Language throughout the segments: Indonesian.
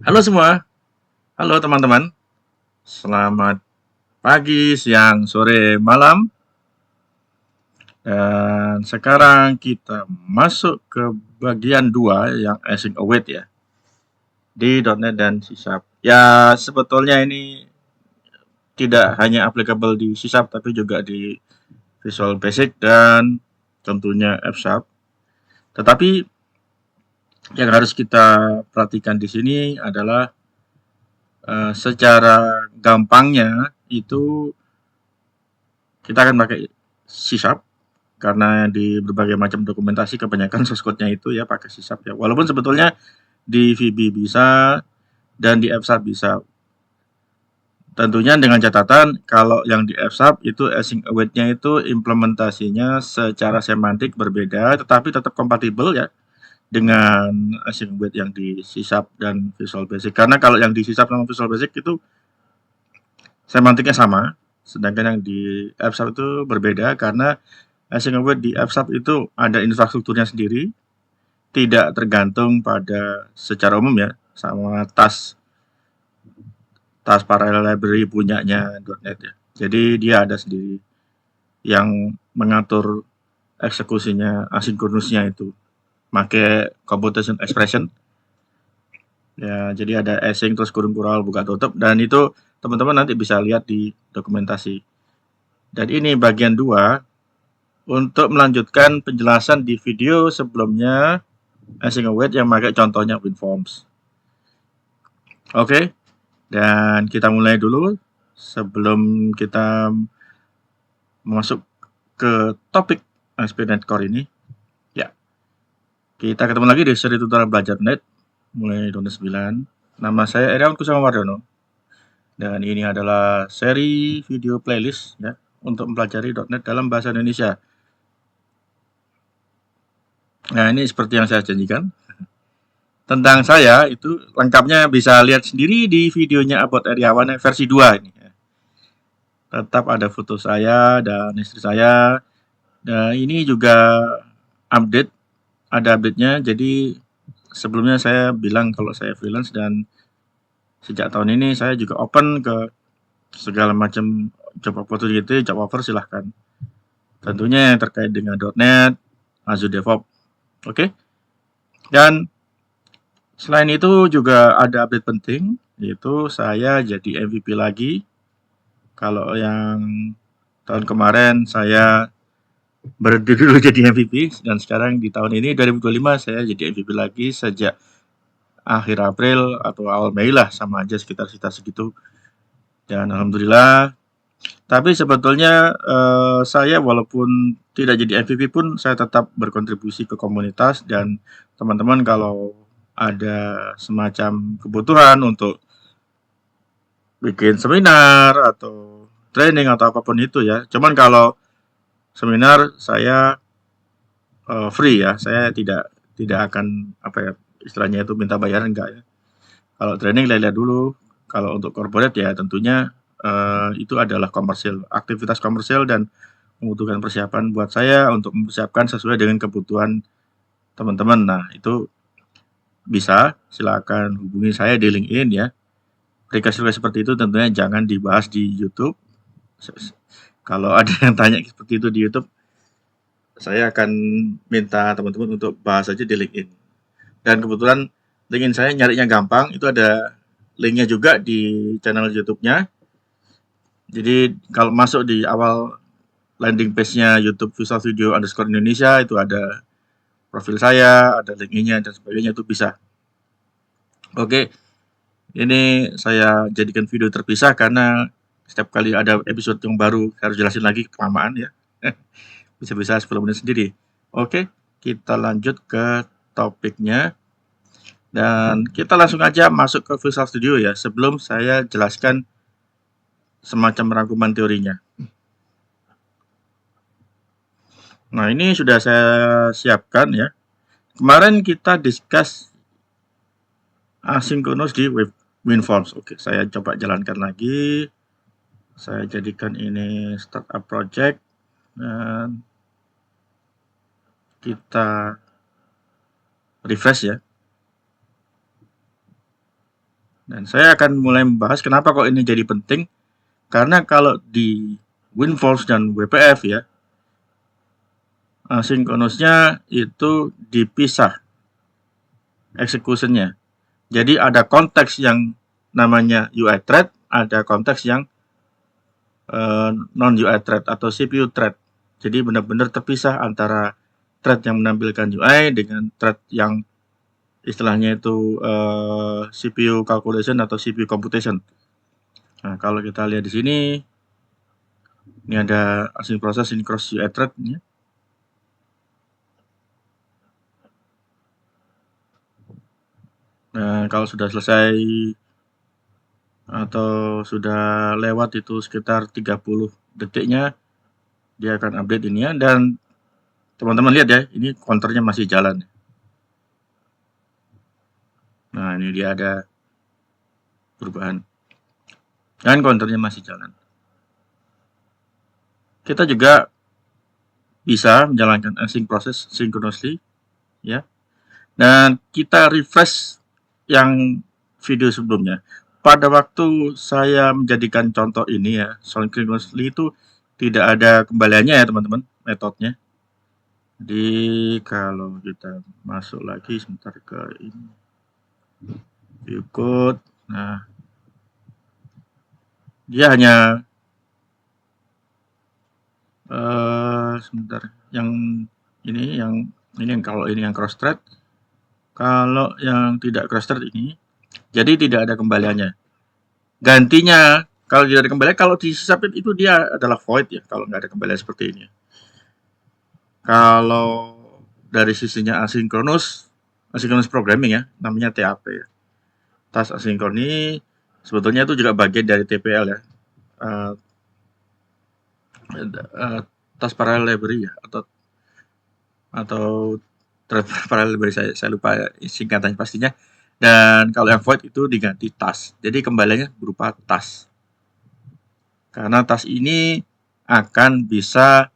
Halo semua, halo teman-teman. Selamat pagi, siang, sore, malam. Dan sekarang kita masuk ke bagian 2 yang async await ya, di .NET dan C#. Ya, sebetulnya ini tidak hanya applicable di C# tapi juga di Visual Basic dan tentunya F#. Tetapi yang harus kita perhatikan di sini adalah secara gampangnya itu kita akan pakai C# karena di berbagai macam dokumentasi kebanyakan source code-nya itu ya pakai C# ya. Walaupun sebetulnya di VB bisa dan di F# bisa. Tentunya dengan catatan kalau yang di F# itu async await-nya itu implementasinya secara semantik berbeda tetapi tetap kompatibel ya dengan async await yang di C# dan Visual Basic. Karena kalau yang di C# sama Visual Basic itu semantiknya sama, sedangkan yang di F# itu berbeda karena async await di F# itu ada infrastrukturnya sendiri, tidak tergantung pada secara umum ya sama task parallel library punyanya .NET ya. Jadi dia ada sendiri yang mengatur eksekusinya asinkronusnya itu pakai computation expression ya. Jadi ada async terus kurung kural buka tutup dan itu teman-teman nanti bisa lihat di dokumentasi. Dan ini bagian 2 untuk melanjutkan penjelasan di video sebelumnya async await yang pakai contohnya WinForms. Oke, dan kita mulai dulu sebelum kita masuk ke topik ASP.NET Core ini. Ya, kita ketemu lagi di seri tutorial belajar .NET mulai tahun 9. Nama saya Iriawan Kusamawardono dan ini adalah seri video playlist ya untuk mempelajari .NET dalam bahasa Indonesia. Nah, ini seperti yang saya janjikan. Tentang saya itu lengkapnya bisa lihat sendiri di videonya About Iriawan versi 2 ini. Tetap ada foto saya dan istri saya. Nah, ini juga update, ada update-nya. Jadi sebelumnya saya bilang kalau saya freelance dan sejak tahun ini saya juga open ke segala macam job opportunity, job offer silahkan. Tentunya yang terkait dengan .NET, Azure DevOps. Oke. Dan selain itu juga ada update penting, yaitu saya jadi MVP lagi. Kalau yang tahun kemarin saya berhenti dulu jadi MVP dan sekarang di tahun ini 2025 saya jadi MVP lagi sejak akhir April atau awal Mei lah, sama aja sekitar segitu. Dan alhamdulillah. Tapi sebetulnya saya walaupun tidak jadi MVP pun saya tetap berkontribusi ke komunitas dan teman-teman kalau ada semacam kebutuhan untuk bikin seminar atau training atau apapun itu ya. Cuman kalau seminar saya free ya, saya tidak akan apa ya istilahnya itu minta bayaran enggak ya. Kalau training lihat dulu. Kalau untuk corporate ya tentunya itu adalah komersil, aktivitas komersil dan membutuhkan persiapan buat saya untuk mempersiapkan sesuai dengan kebutuhan teman-teman. Nah, itu bisa silakan hubungi saya di LinkedIn ya. Request-request seperti itu tentunya jangan dibahas di YouTube. Kalau ada yang tanya seperti itu di YouTube, saya akan minta teman-teman untuk bahas aja di LinkedIn. Dan kebetulan LinkedIn saya nyarinya gampang, itu ada linknya juga di channel YouTube-nya. Jadi kalau masuk di awal landing page-nya YouTube Visual Studio _ Indonesia itu ada profil saya, ada linknya dan sebagainya, itu bisa. Oke, ini saya jadikan video terpisah karena setiap kali ada episode yang baru harus jelasin lagi kelamaan ya. Bisa-bisa 10 menit sendiri. Oke, kita lanjut ke topiknya. Dan kita langsung aja masuk ke Visual Studio ya, sebelum saya jelaskan semacam rangkuman teorinya. Nah, ini sudah saya siapkan ya. Kemarin kita discuss asinkronus di WinForms. Oke, saya coba jalankan lagi. Saya jadikan ini startup project dan kita refresh ya. Dan saya akan mulai membahas kenapa kok ini jadi penting. Karena kalau di WinForms dan WPF ya, asinkronusnya itu dipisah execution-nya. Jadi ada konteks yang namanya UI thread, ada konteks yang non-UI thread atau CPU thread. Jadi benar-benar terpisah antara thread yang menampilkan UI dengan thread yang istilahnya itu CPU calculation atau CPU computation. Nah, kalau kita lihat di sini, ini ada async process in cross UI thread. Ya. Nah, kalau sudah selesai atau sudah lewat itu sekitar 30 detiknya, dia akan update ini ya. Dan teman-teman lihat ya, ini counternya masih jalan. Nah, ini dia ada perubahan. Dan counternya masih jalan. Kita juga bisa menjalankan async process synchronously ya. Dan kita refresh yang video sebelumnya. Pada waktu saya menjadikan contoh ini ya, synchronously itu tidak ada kembaliannya ya teman-teman, metodenya. Jadi kalau kita masuk lagi sebentar ke ini view code, nah dia hanya sebentar yang ini yang kalau ini yang cross thread, kalau yang tidak cross thread ini, jadi tidak ada kembaliannya. Gantinya kalau tidak ada kembalian, kalau di submit itu dia adalah void ya kalau nggak ada kembalian seperti ini. Kalau dari sisinya asynchronous programming ya, namanya TAP ya. Task asynchrony sebetulnya itu juga bagian dari TPL ya. Task parallel library ya, atau parallel library, saya lupa singkatannya pastinya. Dan kalau yang void itu diganti task. Jadi kembaliannya berupa task. Karena task ini akan bisa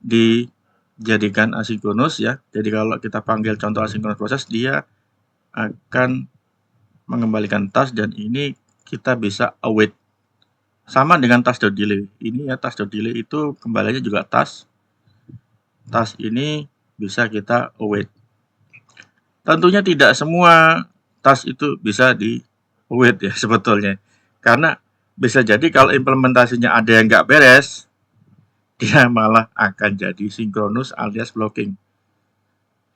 dijadikan asinkronus ya. Jadi kalau kita panggil contoh asinkronus proses, dia akan mengembalikan task dan ini kita bisa await. Sama dengan task.delay. Ini ya task.delay itu kembaliannya juga task. Task ini bisa kita await. Tentunya tidak semua task itu bisa di await ya sebetulnya. Karena bisa jadi kalau implementasinya ada yang nggak beres, dia malah akan jadi sinkronus alias blocking.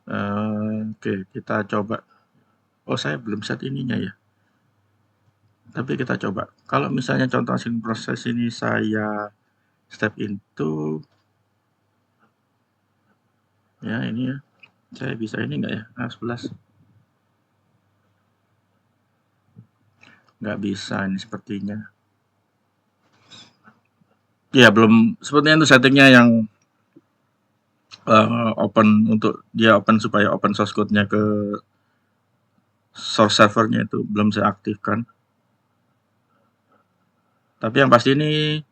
Oke, kita coba. Oh, saya belum set ininya ya. Tapi kita coba. Kalau misalnya contoh async proses ini saya step into, ya ini ya. Saya bisa ini nggak ya? A11. Nggak bisa ini sepertinya. Ya, belum. Sepertinya itu settingnya yang open, untuk dia open supaya open source code-nya ke source servernya itu belum saya aktifkan. Tapi yang pasti ini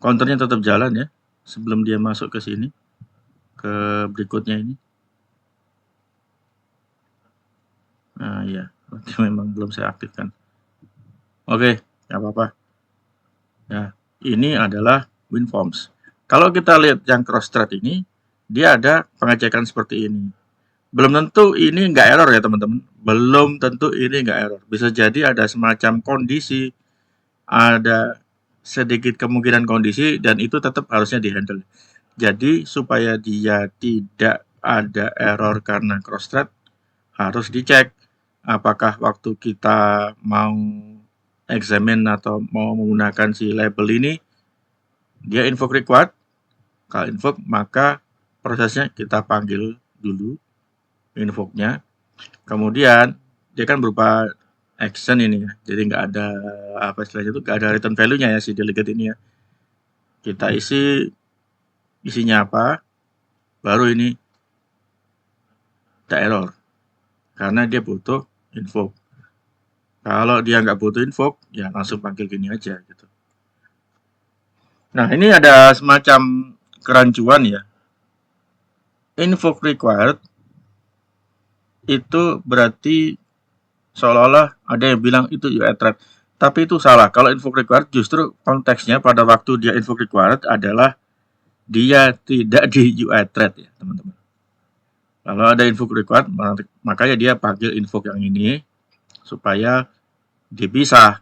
counternya tetap jalan ya sebelum dia masuk ke sini, ke berikutnya ini. Nah ya, berarti memang belum saya aktifkan. Oke, nggak apa-apa. Nah, ini adalah WinForms. Kalau kita lihat yang cross-thread ini, dia ada pengecekan seperti ini. Belum tentu ini nggak error ya teman-teman. Belum tentu ini nggak error. Bisa jadi ada semacam kondisi, ada sedikit kemungkinan kondisi, dan itu tetap harusnya dihandle. Jadi supaya dia tidak ada error karena cross-thread, harus dicek apakah waktu kita mau examine atau mau menggunakan si label ini, dia invoke required. Kalau invoke, maka prosesnya kita panggil dulu invoke-nya. Kemudian dia kan berupa action ini ya, jadi nggak ada apa istilahnya itu, nggak ada return value-nya ya si delegate ini ya. Kita isinya apa, baru ini ada error karena dia butuh invoke. Kalau dia nggak butuh invoke, ya langsung panggil gini aja gitu. Nah, ini ada semacam kerancuan ya. Invoke required itu berarti seolah-olah ada yang bilang itu UI thread. Tapi itu salah. Kalau invoke required justru konteksnya pada waktu dia invoke required adalah dia tidak di UI thread ya, teman-teman. Kalau ada invoke required, makanya dia panggil invoke yang ini supaya dipisah.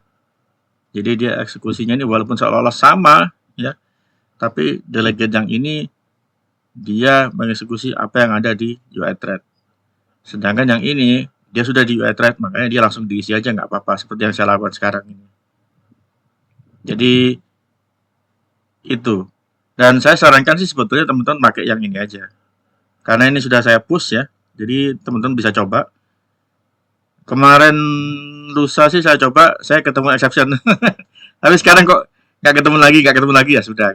Jadi dia eksekusinya ini walaupun seolah-olah sama ya, tapi delegate yang ini dia mengeksekusi apa yang ada di UI thread. Sedangkan yang ini dia sudah di UI thread, makanya dia langsung diisi aja nggak apa-apa seperti yang saya lakukan sekarang ini. Jadi itu. Dan saya sarankan sih sebetulnya teman-teman pakai yang ini aja. Karena ini sudah saya push ya. Jadi teman-teman bisa coba. Kemarin lusa sih saya coba, saya ketemu exception. Tapi sekarang kok nggak ketemu lagi ya sudah.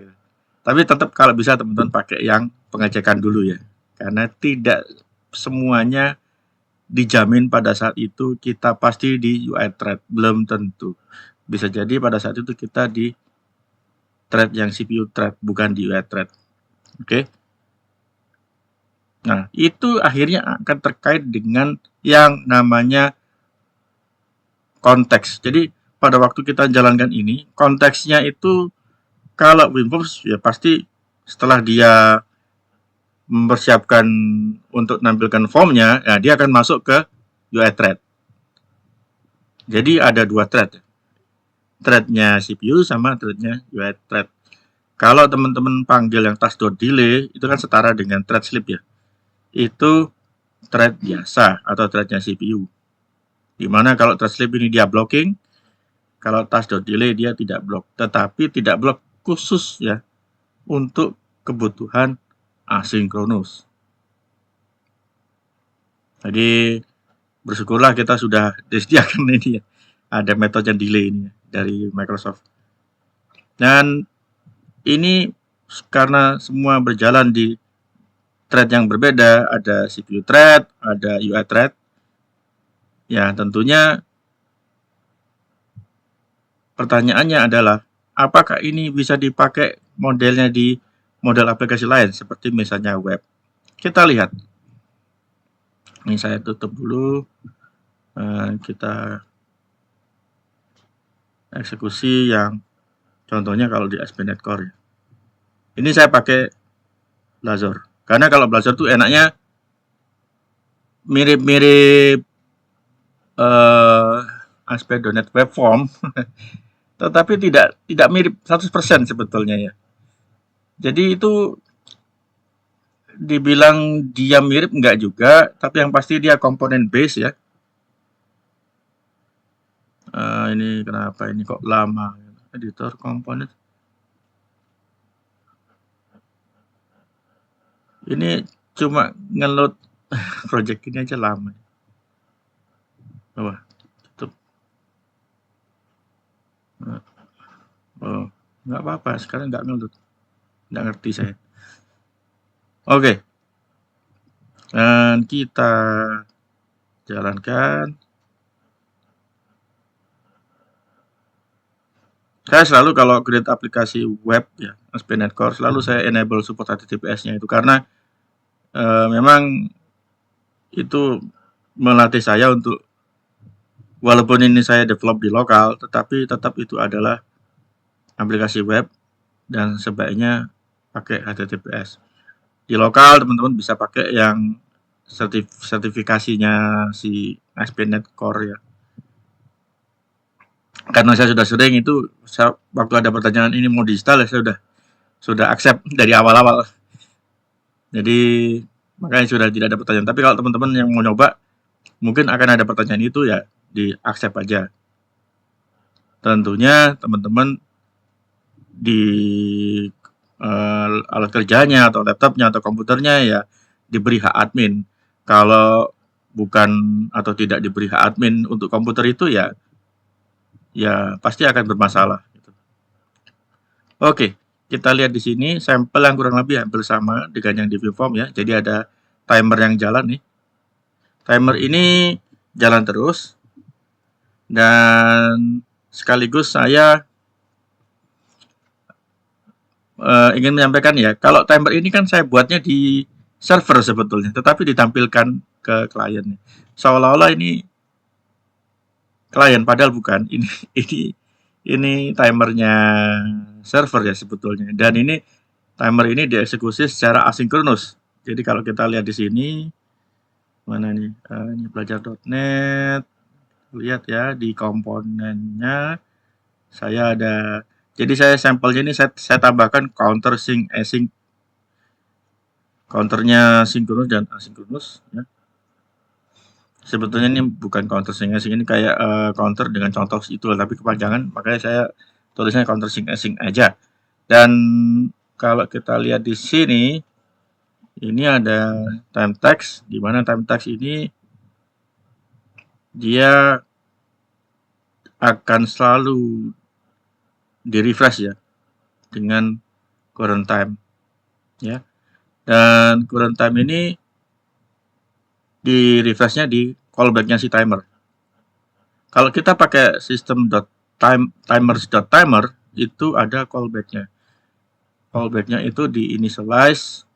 Tapi tetap kalau bisa teman-teman pakai yang pengecekan dulu ya. Karena tidak semuanya dijamin pada saat itu kita pasti di UI thread. Belum tentu. Bisa jadi pada saat itu kita di thread yang CPU thread, bukan di UI thread. Oke. Nah, itu akhirnya akan terkait dengan yang namanya konteks. Jadi pada waktu kita jalankan ini, konteksnya itu kalau WinForms ya pasti setelah dia mempersiapkan untuk nampilkan formnya, ya dia akan masuk ke UI thread. Jadi ada dua thread, threadnya CPU sama threadnya UI thread. Kalau teman-teman panggil yang task.delay itu kan setara dengan thread sleep ya. Itu thread biasa atau threadnya CPU. Dimana kalau thread sleep ini dia blocking, kalau task.delay dia tidak block, tetapi tidak block khusus ya untuk kebutuhan asinkronus. Jadi bersyukurlah kita sudah disediakan ini ya, ada metode yang delay ini ya, dari Microsoft. Dan ini karena semua berjalan di thread yang berbeda, ada CPU thread, ada UI thread. Ya, tentunya pertanyaannya adalah apakah ini bisa dipakai modelnya di model aplikasi lain seperti misalnya web. Kita lihat. Ini saya tutup dulu. Kita eksekusi yang contohnya kalau di ASP.NET Core ya. Ini saya pakai Blazor. Karena kalau Blazor tuh enaknya mirip-mirip ASP.NET Web Form, tetapi tidak mirip 100% sebetulnya ya. Jadi itu dibilang dia mirip enggak juga, tapi yang pasti dia komponen base ya. Ini kenapa ini kok lama? Editor komponen. Ini cuma ngeload project ini aja lama. Wah, tutup. Oh, nggak apa-apa. Sekarang nggak ngeload. Nggak ngerti saya. Oke. Dan kita jalankan. Saya selalu kalau create aplikasi web ya, ASP.NET Core, selalu saya enable support HTTPS-nya itu karena memang itu melatih saya untuk walaupun ini saya develop di lokal, tetapi tetap itu adalah aplikasi web dan sebaiknya pakai HTTPS. Di lokal teman-teman bisa pakai yang sertifikasinya si ASP.NET Core ya. Karena saya sudah sering itu, waktu ada pertanyaan ini mau di-install ya saya sudah accept dari awal-awal. Jadi makanya sudah tidak ada pertanyaan. Tapi kalau teman-teman yang mau nyoba, mungkin akan ada pertanyaan itu ya di accept aja. Tentunya teman-teman di alat kerjanya atau laptopnya atau komputernya ya diberi hak admin. Kalau bukan atau tidak diberi hak admin untuk komputer itu ya pasti akan bermasalah. Gitu. Oke, kita lihat di sini sampel yang kurang lebih hampir sama dengan yang di viewform ya. Jadi ada timer yang jalan nih. Timer ini jalan terus dan sekaligus saya ingin menyampaikan ya, kalau timer ini kan saya buatnya di server sebetulnya, tetapi ditampilkan ke kliennya. Seolah-olah ini klien, padahal bukan. Ini timernya server ya sebetulnya. Dan ini timer ini dieksekusi secara asinkronus. Jadi kalau kita lihat di sini, mana nih? Ini belajar.net. Lihat ya di komponennya saya ada. Jadi saya sampelnya ini saya tambahkan counter sync async, counternya sinkronus dan asinkronus ya. Sebetulnya ini bukan counter sync async, ini kayak counter dengan contoh itu, tapi kepanjangan, makanya saya tulisnya counter sync async aja. Dan kalau kita lihat di sini, ini ada time text, di mana time text ini dia akan selalu di refresh ya dengan current time ya. Dan current time ini di refreshnya di callbacknya si timer. Kalau kita pakai sistem timers.timer itu ada callbacknya. Callbacknya itu di initialize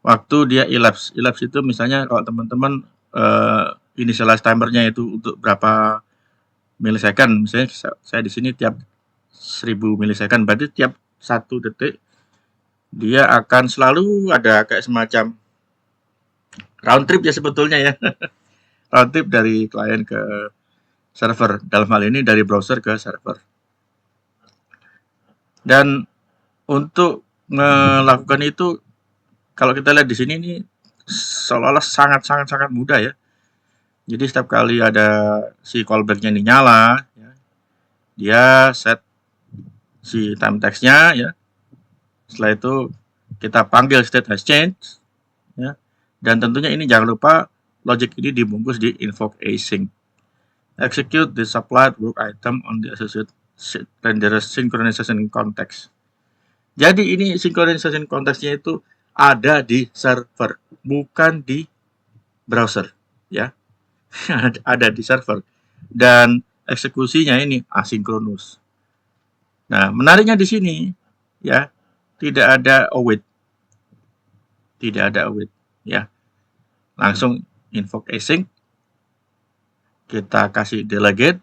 waktu dia elapse. Elapse itu misalnya kalau teman-teman initialize timernya itu untuk berapa milisecond. Misalnya saya di sini tiap 1000 milisecond, berarti tiap 1 detik dia akan selalu ada kayak semacam round trip ya sebetulnya ya. Round trip dari klien ke server. Dalam hal ini dari browser ke server. Dan untuk melakukan itu, kalau kita lihat di sini ini seolah-olah sangat mudah ya. Jadi setiap kali ada si callback-nya ini nyala, ya, dia set si time text-nya ya. Setelah itu kita panggil state has changed ya. Dan tentunya ini jangan lupa logic ini dibungkus di invoke async. Execute the supplied work item on the associated renderers synchronization context. Jadi ini synchronization konteksnya itu ada di server, bukan di browser, ya. Ada di server. Dan eksekusinya ini asinkronus. Nah, menariknya di sini, ya, tidak ada await. Tidak ada await, ya. Langsung invoke async. Kita kasih delegate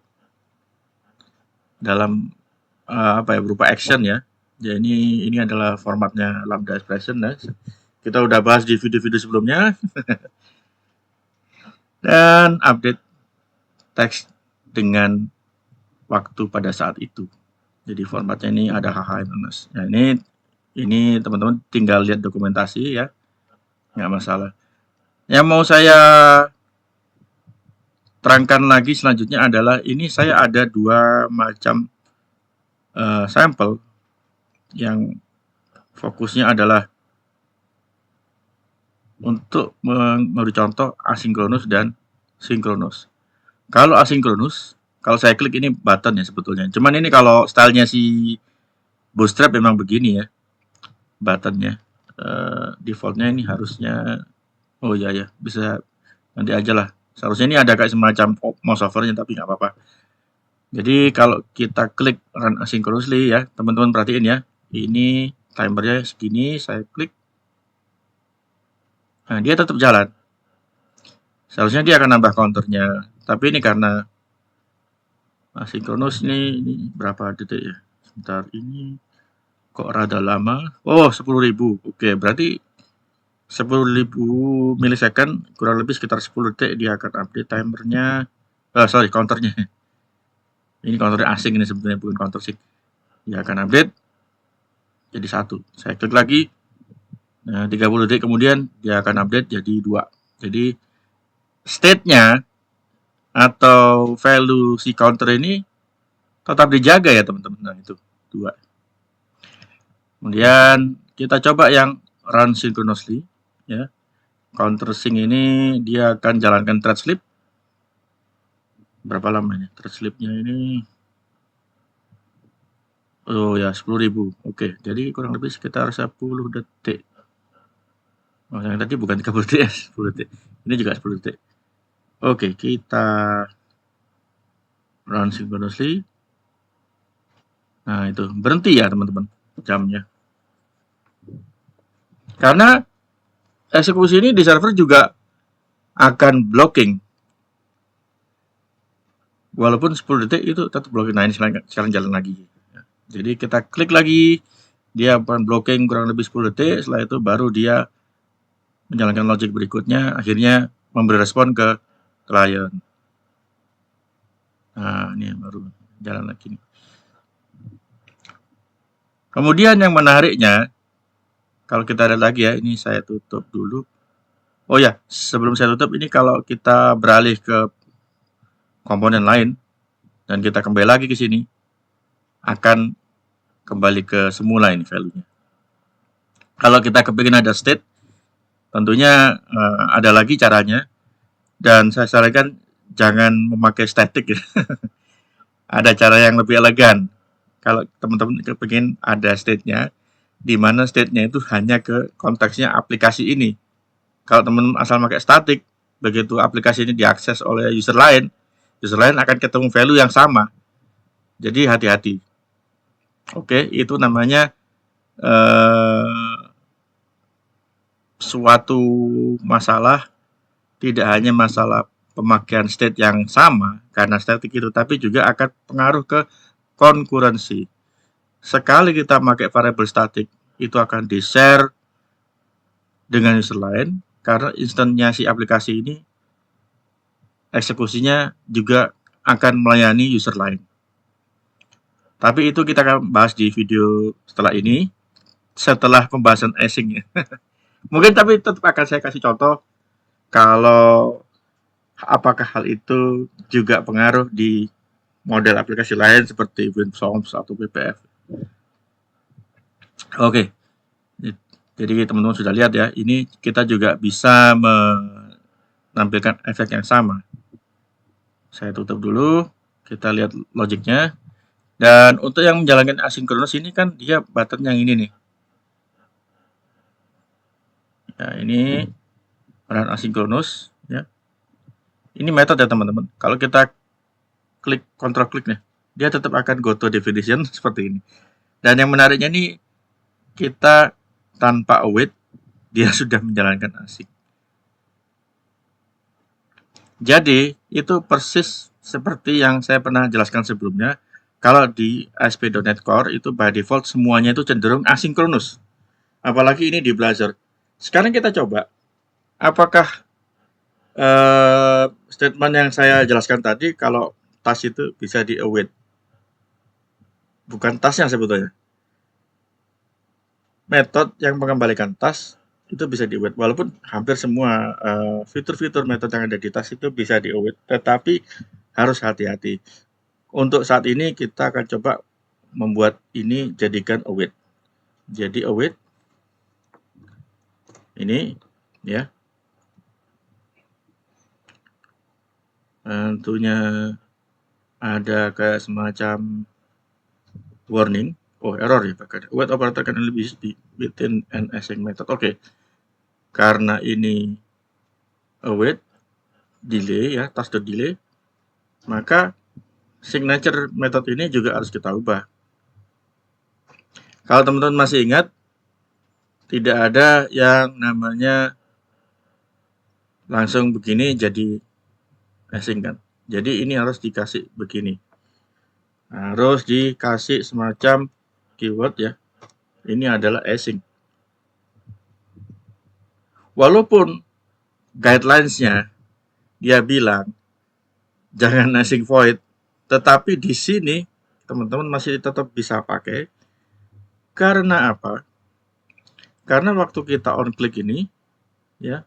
dalam berupa action ya. Jadi ini adalah formatnya Lambda expression ya. Kita udah bahas di video-video sebelumnya. Dan update teks dengan waktu pada saat itu. Jadi formatnya ini ada HHMS. Nah ini teman-teman tinggal lihat dokumentasi ya, nggak masalah. Yang mau saya terangkan lagi selanjutnya adalah ini saya ada dua macam sampel yang fokusnya adalah untuk memberi contoh asinkronus dan sinkronus. Kalau asinkronus, kalau saya klik ini button ya sebetulnya. Cuman ini kalau stylenya si Bootstrap memang begini ya, buttonnya. Defaultnya ini harusnya, oh ya bisa nanti aja lah. Seharusnya ini ada kayak semacam mouse overnya tapi nggak apa-apa. Jadi kalau kita klik run asynchronously ya, teman-teman perhatiin ya. Ini timernya segini, saya klik. Nah, dia tetap jalan. Seharusnya dia akan nambah counternya. Tapi ini karena asinkronus ini berapa detik ya? Sebentar, ini kok rada lama. Oh, 10.000. Oke, berarti 10.000 milisecond, kurang lebih sekitar 10 detik dia akan update timernya. Counternya. Ini counternya asing ini sebetulnya, bukan counter sync. Dia akan update jadi 1. Saya klik lagi. Nah, 30 detik kemudian dia akan update jadi 2. Jadi state-nya atau value si counter ini tetap dijaga ya teman-teman. Nah, itu 2. Kemudian kita coba yang run synchronously ya. Counter sync ini dia akan jalankan thread sleep. Berapa lamanya? Thread sleep-nya ini oh ya 10.000. Oke, jadi kurang lebih sekitar 10 detik. Oh, yang tadi bukan 30 detik ya, 10 detik. Ini juga 10 detik. Oke, kita run synchronously. Nah, itu berhenti ya teman-teman jamnya. Karena eksekusi ini di server juga akan blocking. Walaupun 10 detik itu tetap blocking. Nah, ini sekarang jalan lagi. Jadi kita klik lagi, dia akan blocking kurang lebih 10 detik, setelah itu baru dia menjalankan logic berikutnya, akhirnya memberi respon ke klien. Nah, ini baru jalan lagi nih. Kemudian yang menariknya, kalau kita lihat lagi ya, ini saya tutup dulu. Oh ya, sebelum saya tutup, ini kalau kita beralih ke komponen lain, dan kita kembali lagi ke sini, akan kembali ke semula ini value-nya. Kalau kita kepingin ada state, tentunya ada lagi caranya, dan saya sarankan jangan memakai static ya. Ada cara yang lebih elegan. Kalau teman-teman kepingin ada state-nya, di mana state-nya itu hanya ke konteksnya aplikasi ini. Kalau teman asal pakai static, begitu aplikasi ini diakses oleh user lain akan ketemu value yang sama. Jadi hati-hati. Oke, itu namanya suatu masalah, tidak hanya masalah pemakaian state yang sama karena static itu, tapi juga akan pengaruh ke konkurensi. Sekali kita pakai variable static, itu akan di-share dengan user lain, karena instannya si aplikasi ini eksekusinya juga akan melayani user lain. Tapi itu kita akan bahas di video setelah ini, setelah pembahasan async ya. Mungkin tapi tetap akan saya kasih contoh kalau apakah hal itu juga pengaruh di model aplikasi lain seperti WinForms atau WPF. Oke, jadi teman-teman sudah lihat ya, ini kita juga bisa menampilkan efek yang sama. Saya tutup dulu, kita lihat logiknya. Dan untuk yang menjalankan asinkronus ini kan dia button yang ini nih. Ya, ini run asinkronus ya. Ini metode ya teman-teman. Kalau kita klik control klik nih, dia tetap akan go to definition seperti ini. Dan yang menariknya nih, kita tanpa await dia sudah menjalankan async. Jadi itu persis seperti yang saya pernah jelaskan sebelumnya. Kalau di ASP.NET Core itu by default semuanya itu cenderung asinkronus. Apalagi ini di Blazor. Sekarang kita coba, apakah statement yang saya jelaskan tadi kalau task itu bisa di await. Bukan tasknya sebetulnya. Metode yang mengembalikan task itu bisa di await. Walaupun hampir semua fitur-fitur metode yang ada di task itu bisa di await. Tetapi harus hati-hati. Untuk saat ini kita akan coba membuat ini jadikan await. Jadi await ini ya. Tentunya ada kayak semacam warning. Oh, error ya pakai. Await operator can only be within an async method. Oke. Karena ini await delay ya, task delay, maka signature method ini juga harus kita ubah. Kalau teman-teman masih ingat, tidak ada yang namanya langsung begini jadi async kan. Jadi ini harus dikasih begini. Harus dikasih semacam keyword ya. Ini adalah async. Walaupun guidelines-nya dia bilang jangan async void, tetapi di sini teman-teman masih tetap bisa pakai. Karena apa? Karena waktu kita on click ini, ya,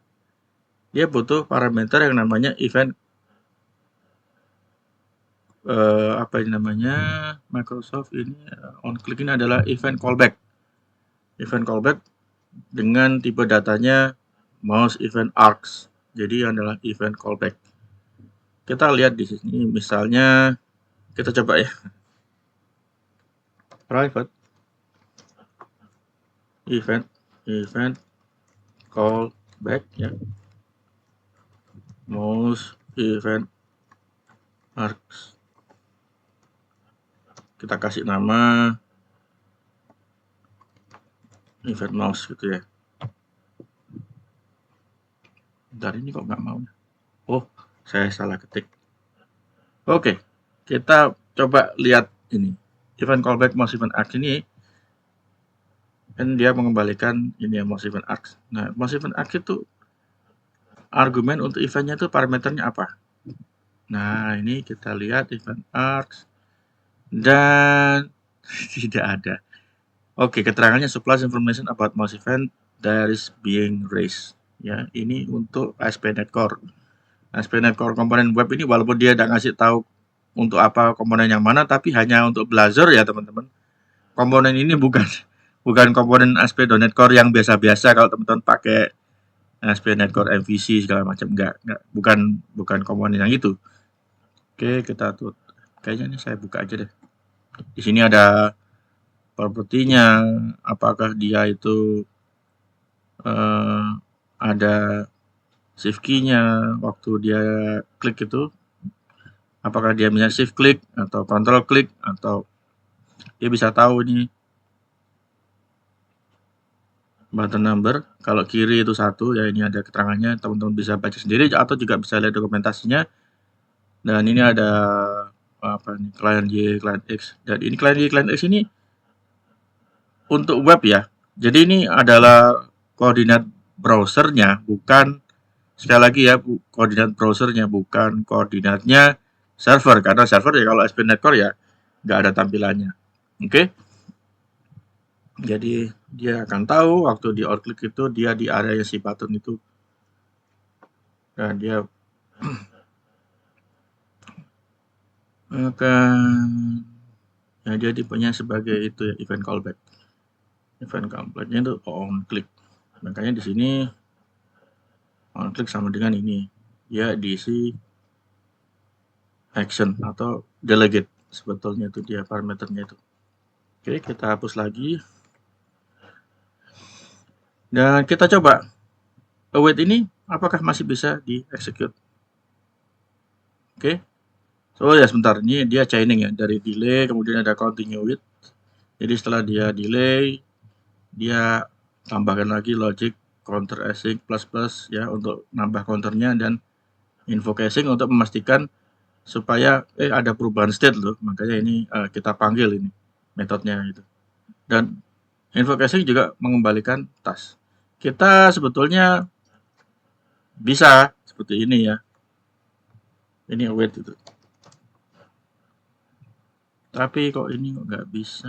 dia butuh parameter yang namanya event apa ini namanya Microsoft ini on click ini adalah event callback. Event callback dengan tipe datanya mouse event arcs. Jadi adalah event callback. Kita lihat di sini misalnya kita coba ya. Private event callback ya. Mouse event arcs. Kita kasih nama event mouse gitu ya. Bentar, ini kok nggak mau. Oh, saya salah ketik. Oke, kita coba lihat ini. Event callback mouse event args ini kan dia mengembalikan ini ya, mouse event args. Nah, mouse event args itu argumen untuk eventnya itu parameternya apa? Nah, ini kita lihat event args dan tidak ada. Oke, keterangannya supplies information about mouse event that is being raised. Ya, ini untuk ASP.NET Core. ASP.NET Core komponen web ini walaupun dia tidak ngasih tahu untuk apa komponen yang mana, tapi hanya untuk Blazor ya teman-teman. Komponen ini bukan komponen ASP.NET Core yang biasa-biasa kalau teman-teman pakai ASP.NET Core MVC segala macam, enggak, bukan komponen yang itu. Oke, kita tutup. Kayaknya ini saya buka aja deh. Di sini ada propertinya, apakah dia itu ada shift key-nya waktu dia klik itu, apakah dia bisa shift klik atau control klik, atau dia bisa tahu ini button number. Kalau kiri itu 1, ya ini ada keterangannya, teman-teman bisa baca sendiri atau juga bisa lihat dokumentasinya. Dan ini ada apa nih, client Y, client X. Dan ini client Y, client X ini untuk web ya. Jadi ini adalah koordinat browsernya, bukan, sekali lagi ya, koordinat browsernya, bukan koordinatnya server. Karena server ya kalau ASP.NET Core ya nggak ada tampilannya. Oke. Jadi dia akan tahu waktu di outklik itu dia di area si button itu. Dan dia akan ya dia tipenya sebagai itu ya, event callback. Event callbacknya itu on click. Makanya di sini on click sama dengan ini. Ya diisi action atau delegate, sebetulnya itu dia parameternya itu. Oke, kita hapus lagi. Dan kita coba await ini apakah masih bisa di execute. Oke. So ya sebentar, ini dia chaining ya, dari delay kemudian ada continue with. Jadi setelah dia delay, dia tambahkan lagi logic counter async plus ya untuk nambah counternya, dan info caching untuk memastikan supaya ada perubahan state loh. Makanya ini kita panggil ini metodenya itu. Dan info caching juga mengembalikan task. Kita sebetulnya bisa seperti ini ya. Ini await itu. Tapi kok ini nggak bisa.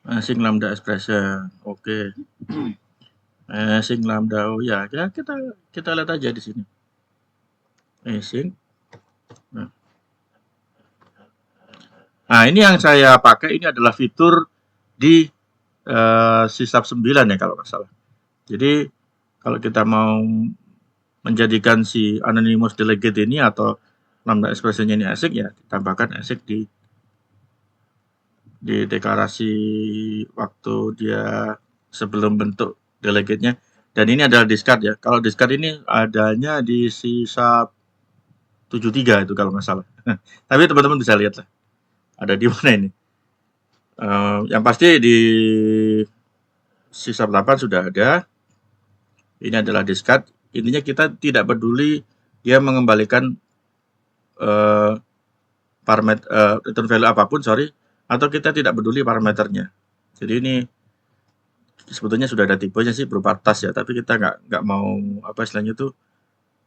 Async lambda expression. Oke. Async lambda, oh ya, kita lihat aja di sini. Async. Nah, ini yang saya pakai ini adalah fitur di sysub 9 ya kalau nggak salah. Jadi kalau kita mau menjadikan si anonymous delegate ini atau lambda expression-nya ini async, ya ditambahkan async di deklarasi waktu dia sebelum bentuk delegate-nya. Dan ini adalah discard ya. Kalau discard ini adanya di sysub 73 itu kalau nggak salah. Tapi teman-teman bisa lihat lah. Ada di mana ini. Yang pasti di sysub 8 sudah ada. Ini adalah discard. Intinya kita tidak peduli dia mengembalikan parameter return value apapun, atau kita tidak peduli parameternya. Jadi ini sebetulnya sudah ada tipenya sih berupa task ya, tapi kita nggak mau apa istilahnya itu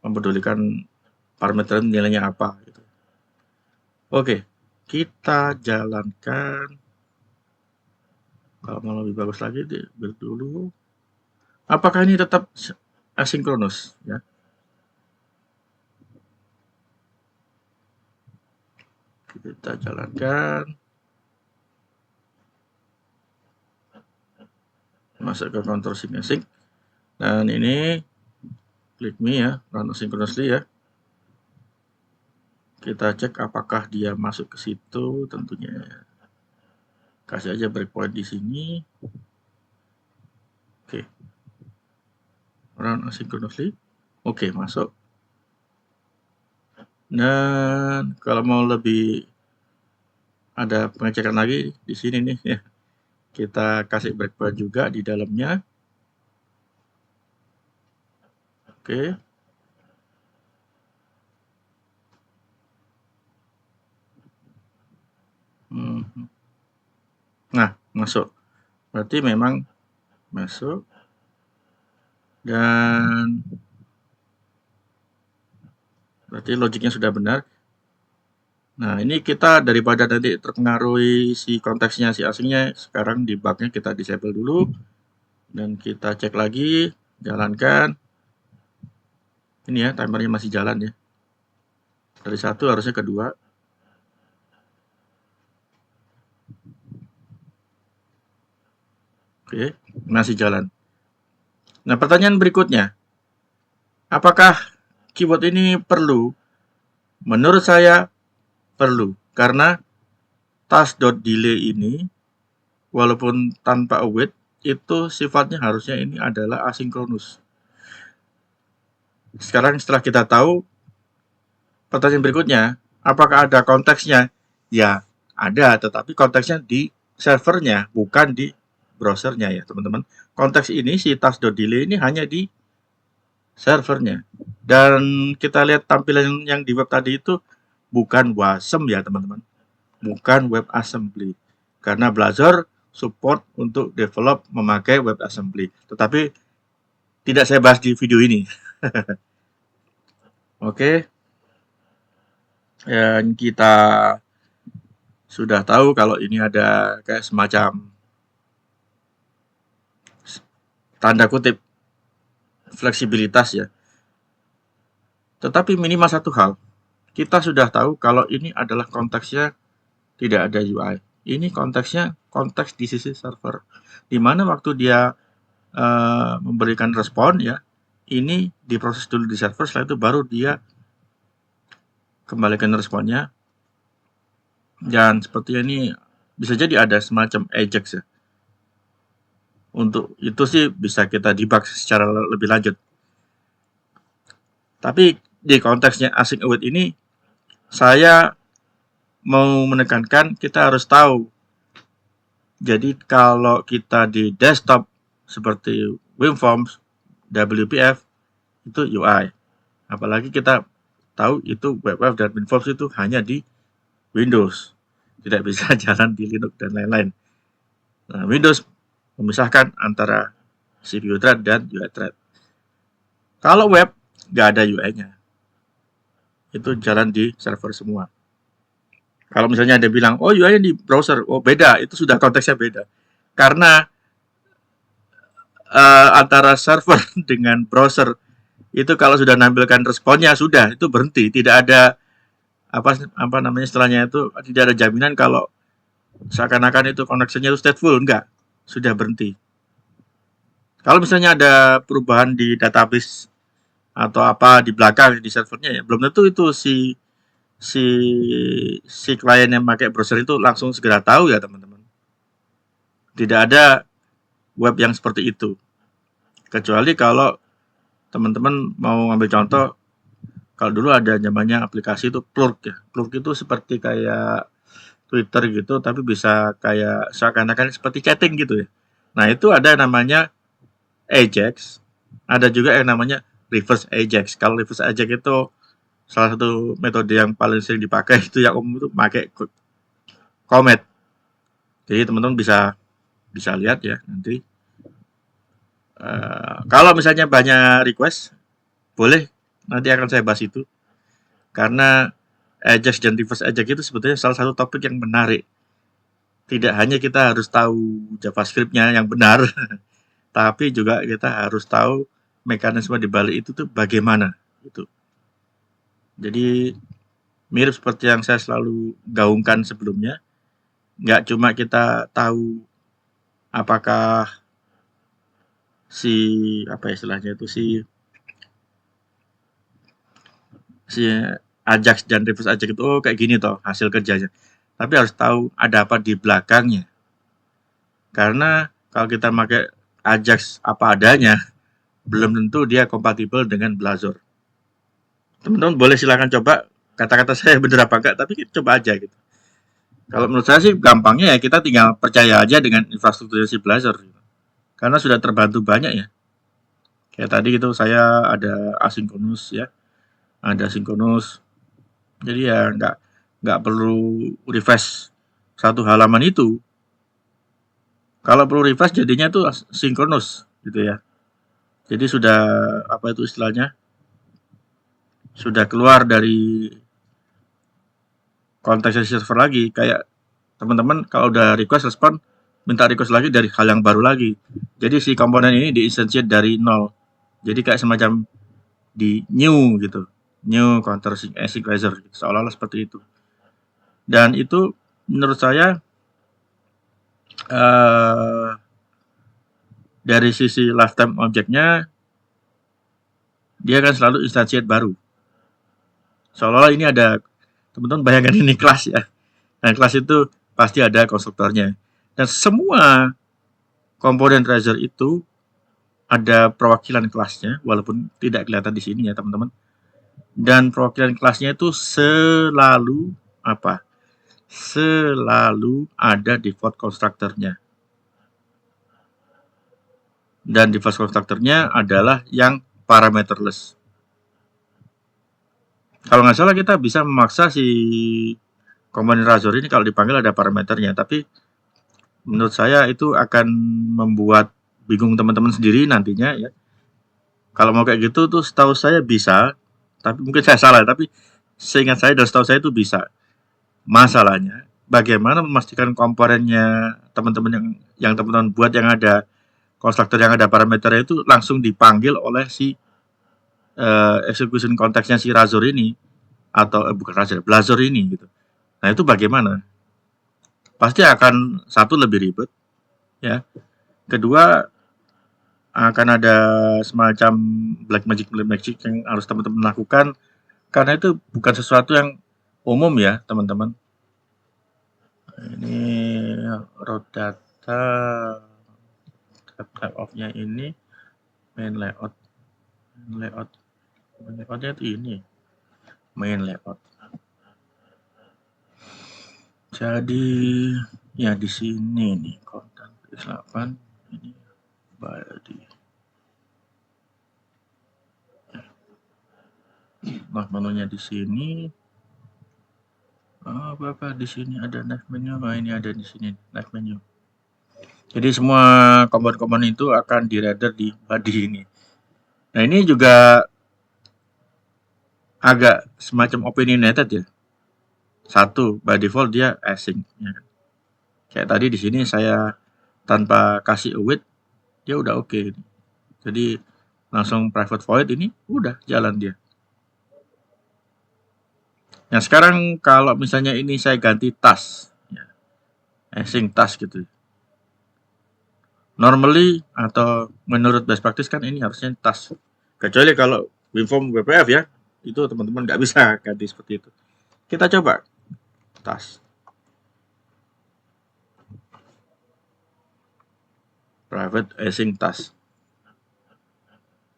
mempedulikan parameter nilainya apa gitu. Oke, kita jalankan. Kalau mau lebih bagus lagi dulu. Apakah ini tetap asinkronus ya? Kita jalankan. Masuk ke control sync. Dan ini klik me ya, run asynchronously ya. Kita cek apakah dia masuk ke situ, tentunya kasih aja breakpoint di sini. Oke. Run asynchronously. Oke, masuk. Dan kalau mau lebih ada pengecekan lagi di sini nih ya. Kita kasih breakpoint juga di dalamnya. Oke. Nah, masuk. Berarti memang masuk. Dan berarti logiknya sudah benar. Nah, ini kita daripada nanti terpengaruhi si konteksnya si asingnya, sekarang di bugnya kita disable dulu. Dan kita cek lagi, jalankan. Ini ya, timernya masih jalan ya. Dari 1 harusnya ke 2. Oke, masih jalan. Nah, pertanyaan berikutnya. Apakah keyword ini perlu? Menurut saya perlu. Karena task.delay ini, walaupun tanpa await, itu sifatnya harusnya ini adalah asinkronus. Sekarang setelah kita tahu, pertanyaan berikutnya, apakah ada konteksnya? Ya, ada, tetapi konteksnya di servernya, bukan di browsernya ya teman-teman. Konteks ini, si task.delay ini hanya di servernya. Dan kita lihat tampilan yang di web tadi itu bukan WASM ya teman-teman. Bukan WebAssembly. Karena Blazor support untuk develop memakai WebAssembly. Tetapi tidak saya bahas di video ini. Oke. Dan kita sudah tahu kalau ini ada kayak semacam tanda kutip fleksibilitas ya. Tetapi minimal satu hal, kita sudah tahu kalau ini adalah konteksnya tidak ada UI. Ini konteksnya konteks di sisi server. Di mana waktu dia memberikan respon ya, ini diproses dulu di server, setelah itu baru dia kembalikan responnya. Dan seperti ini bisa jadi ada semacam Ajax ya. Untuk itu sih bisa kita debug secara lebih lanjut. Tapi di konteksnya async await ini, saya mau menekankan kita harus tahu. Jadi kalau kita di desktop seperti WinForms, WPF, itu UI. Apalagi kita tahu itu WebWave dan WinForms itu hanya di Windows. Tidak bisa jalan di Linux dan lain-lain. Nah, Windows memisahkan antara CPU thread dan UI thread. Kalau web, nggak ada UI-nya. Itu jalan di server semua. Kalau misalnya ada bilang, oh UI-nya di browser, oh beda, itu sudah konteksnya beda. Karena antara server dengan browser itu kalau sudah nampilkan responnya sudah itu berhenti, tidak ada apa namanya istilahnya itu tidak ada jaminan kalau seakan-akan itu koneksinya itu stateful, enggak, sudah berhenti. Kalau misalnya ada perubahan di database atau apa di belakang di servernya ya belum tentu itu si klien yang pakai browser itu langsung segera tahu ya teman-teman. Tidak ada web yang seperti itu. Kecuali kalau teman-teman mau ambil contoh, kalau dulu ada namanya aplikasi itu Plurk ya. Plurk itu seperti kayak Twitter gitu, tapi bisa kayak seakan-akan seperti chatting gitu ya. Nah, itu ada namanya Ajax, ada juga yang namanya reverse Ajax. Kalau reverse Ajax itu salah satu metode yang paling sering dipakai itu yang umum itu pakai commit. Jadi teman-teman bisa lihat ya nanti. Kalau misalnya banyak request, boleh nanti akan saya bahas itu. Karena Ajax dan reverse Ajax itu sebetulnya salah satu topik yang menarik. Tidak hanya kita harus tahu JavaScript-nya yang benar, tapi juga kita harus tahu mekanisme di balik itu tuh bagaimana gitu. Jadi mirip seperti yang saya selalu gaungkan sebelumnya. Nggak cuma kita tahu apakah si apa istilahnya itu si Ajax dan reverse Ajax itu kayak gini toh hasil kerjanya. Tapi harus tahu ada apa di belakangnya. Karena kalau kita pakai Ajax apa adanya, belum tentu dia kompatibel dengan Blazor. Teman-teman boleh silakan coba kata-kata saya benar apa enggak, tapi coba aja gitu. Kalau menurut saya sih gampangnya ya kita tinggal percaya aja dengan infrastruktur si Blazor. Karena sudah terbantu banyak ya. Kayak tadi itu saya ada asynchronous ya. Ada synchronous. Jadi ya nggak perlu refresh satu halaman itu, kalau perlu refresh jadinya itu sinkronus gitu ya. Jadi sudah apa itu istilahnya? Sudah keluar dari konteks server lagi. Kayak teman-teman kalau udah request respon minta request lagi dari hal yang baru lagi. Jadi si komponen ini di-instantiate dari nol. Jadi kayak semacam di new gitu. New counter synchronizer gitu. Seolah-olah seperti itu. Dan itu menurut saya dari sisi lifetime objeknya dia akan selalu instantiate baru. Seolah-olah ini ada teman-teman bayangkan ini kelas ya. Dan kelas itu pasti ada konstruktornya. Dan semua komponen Trezor itu ada perwakilan kelasnya, walaupun tidak kelihatan di sini ya teman-teman. Dan perwakilan kelasnya itu selalu apa? Selalu ada default constructor-nya. Dan default constructor-nya adalah yang parameterless. Kalau nggak salah kita bisa memaksa si komponen Razor ini kalau dipanggil ada parameternya, tapi menurut saya itu akan membuat bingung teman-teman sendiri nantinya ya. Kalau mau kayak gitu tuh setahu saya bisa, tapi mungkin saya salah, tapi seingat saya dan setahu saya itu bisa. Masalahnya bagaimana memastikan komponennya teman-teman yang teman-teman buat yang ada konstruktor yang ada parameternya itu langsung dipanggil oleh si execution konteksnya si Razor ini atau bukan Razor, Blazor ini gitu. Nah, itu bagaimana? Pasti akan satu lebih ribet ya. Kedua akan ada semacam black magic yang harus teman-teman lakukan karena itu bukan sesuatu yang umum ya, teman-teman. Ini row data type of-nya ini main layoutnya itu ini main layout. Jadi ya di sini nih konten 8 ini body. Nah, menunya di sini. Apa di sini ada knife menu. Nah, ini ada di sini knife menu. Jadi semua komponen-komponen itu akan di-render di body ini. Nah, ini juga agak semacam opinionated ya. Satu, by default dia async. Ya. Kayak tadi di sini saya tanpa kasih await, dia udah oke. Jadi langsung private void ini udah jalan dia. Nah sekarang kalau misalnya ini saya ganti task, ya, async task gitu. Normally atau menurut best practice kan ini harusnya task. Kecuali kalau WinForm WPF ya, itu teman-teman nggak bisa ganti seperti itu. Kita coba task. Private async task.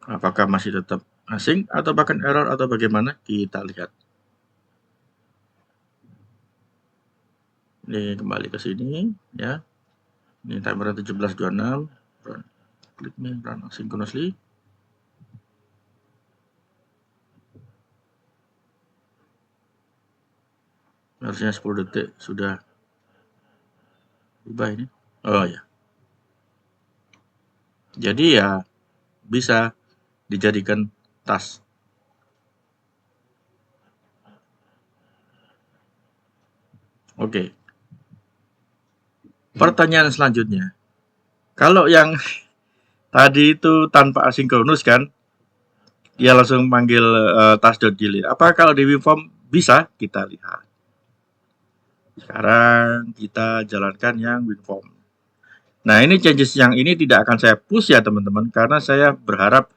Apakah masih tetap async atau bahkan error atau bagaimana? Kita lihat. Ini kembali ke sini ya. Ini timer 17.26. Klik nih run asynchronously. Harusnya 10 detik sudah berubah ini. Oh ya. Jadi ya bisa dijadikan task. Oke. Pertanyaan selanjutnya. Kalau yang tadi itu tanpa asinkronus kan, dia langsung panggil task.delete. Apa kalau di WinForm bisa? Kita lihat. Sekarang kita jalankan yang WinForm. Nah, ini changes yang ini tidak akan saya push ya teman-teman, karena saya berharap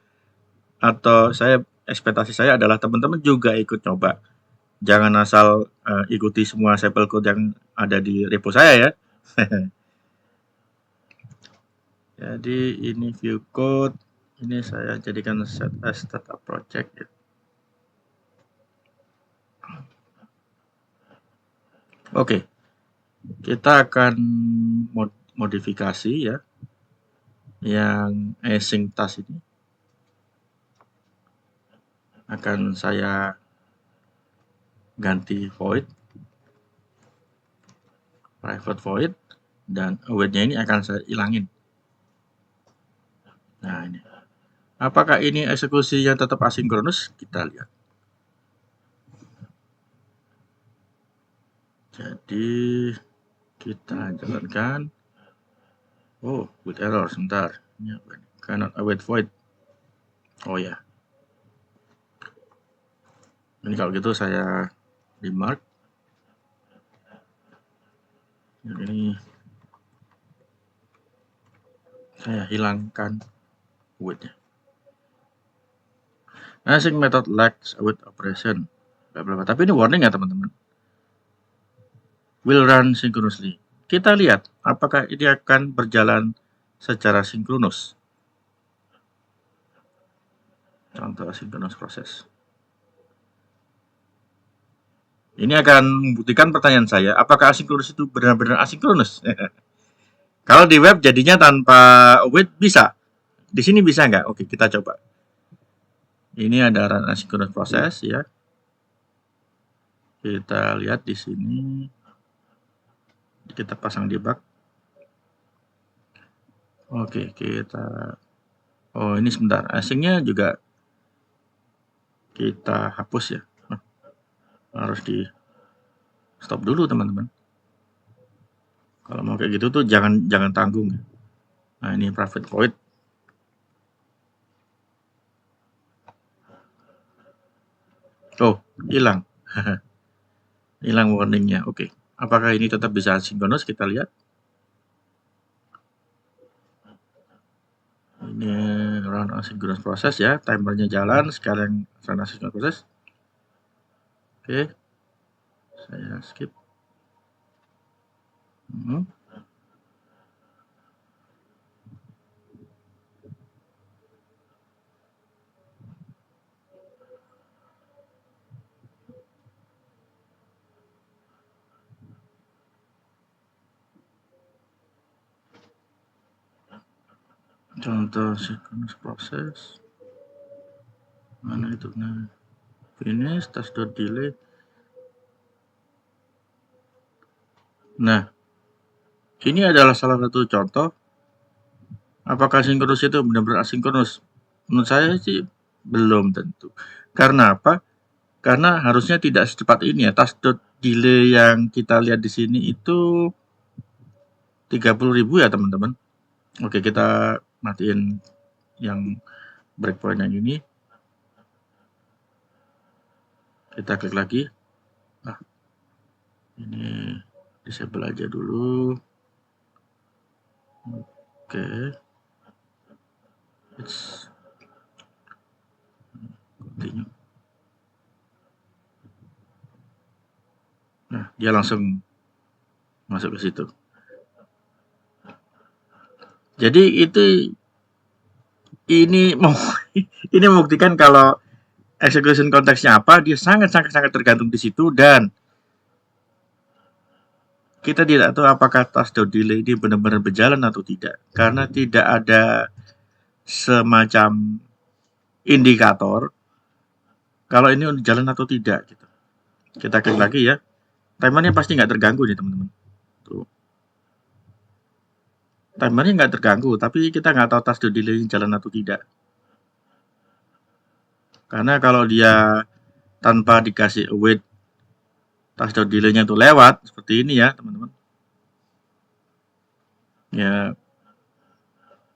atau saya ekspektasi saya adalah teman-teman juga ikut coba. Jangan asal ikuti semua sampel code yang ada di repo saya ya. Jadi ini view code, ini saya jadikan set as startup project ya. Oke, kita akan modifikasi ya yang async task ini. Akan saya ganti void private void, dan await-nya ini akan saya hilangin. Nah, ini. Apakah ini eksekusinya tetap asinkronus? Kita lihat. Jadi, kita jalankan. Oh, with error, sebentar. Ini apa ini? Cannot await void. Oh ya. Ini kalau gitu saya remark. Ini saya hilangkan await-nya. Async method lacks await operation. Tapi ini warning ya teman-teman. Will run synchronously. Kita lihat apakah ini akan berjalan secara sinkronus. Contoh asynchronous proses. Ini akan membuktikan pertanyaan saya, apakah asinkronus itu benar-benar asinkronus? Kalau di web jadinya tanpa await bisa. Di sini bisa nggak? Oke, kita coba. Ini ada run asynchronous proses ya. Kita lihat di sini. Kita pasang debug. Oke, kita. Oh, ini sebentar. Async-nya juga kita hapus ya. Harus di stop dulu teman-teman. Kalau mau kayak gitu tuh jangan tanggung. Nah, ini private void. Oh, hilang. Hilang warningnya. Oke. Apakah ini tetap bisa asinkronus? Kita lihat. Ini run asynchronous proses ya. Timernya jalan. Sekarang run asynchronous proses. Oke. Saya skip. Contoh synchronous proses. Mana itu? Nah, finish task.delay. Nah, ini adalah salah satu contoh. Apakah sinkronus itu benar-benar asinkronus? Menurut saya sih belum tentu. Karena apa? Karena harusnya tidak secepat ini ya. Task.delay yang kita lihat di sini itu 30.000 ya teman-teman. Oke, kita matiin yang breakpoint yang ini. Kita klik lagi. Nah, ini disable aja dulu. Oke. Let's continue. Nah, dia langsung masuk ke situ. Jadi ini membuktikan kalau execution konteksnya apa, dia sangat tergantung di situ, dan kita tidak tahu apakah task.delay ini benar-benar berjalan atau tidak, karena tidak ada semacam indikator kalau ini jalan atau tidak gitu. Kita klik lagi ya. Timernya pasti nggak terganggu nih teman-teman. Tuh. Timernya nggak terganggu, tapi kita nggak tahu task.delay jalan atau tidak. Karena kalau dia tanpa dikasih await, task.delay-nya itu lewat seperti ini ya teman-teman. Ya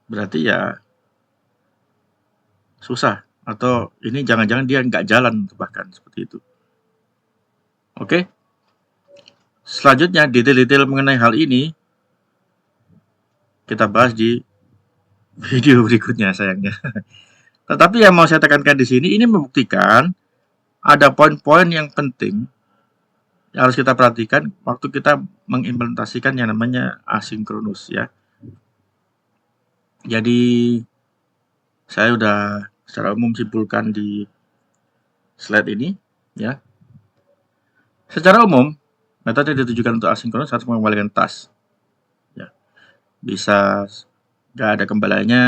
berarti ya susah, atau ini jangan-jangan dia nggak jalan bahkan seperti itu. Oke. Selanjutnya detail-detail mengenai hal ini kita bahas di video berikutnya sayangnya. Tetapi yang mau saya tekankan di sini, ini membuktikan ada poin-poin yang penting yang harus kita perhatikan waktu kita mengimplementasikan yang namanya asinkronus ya. Jadi saya udah secara umum simpulkan di slide ini ya. Secara umum metode yang ditujukan untuk asinkronus harus mengembalikan task. Ya. Bisa nggak ada kembaliannya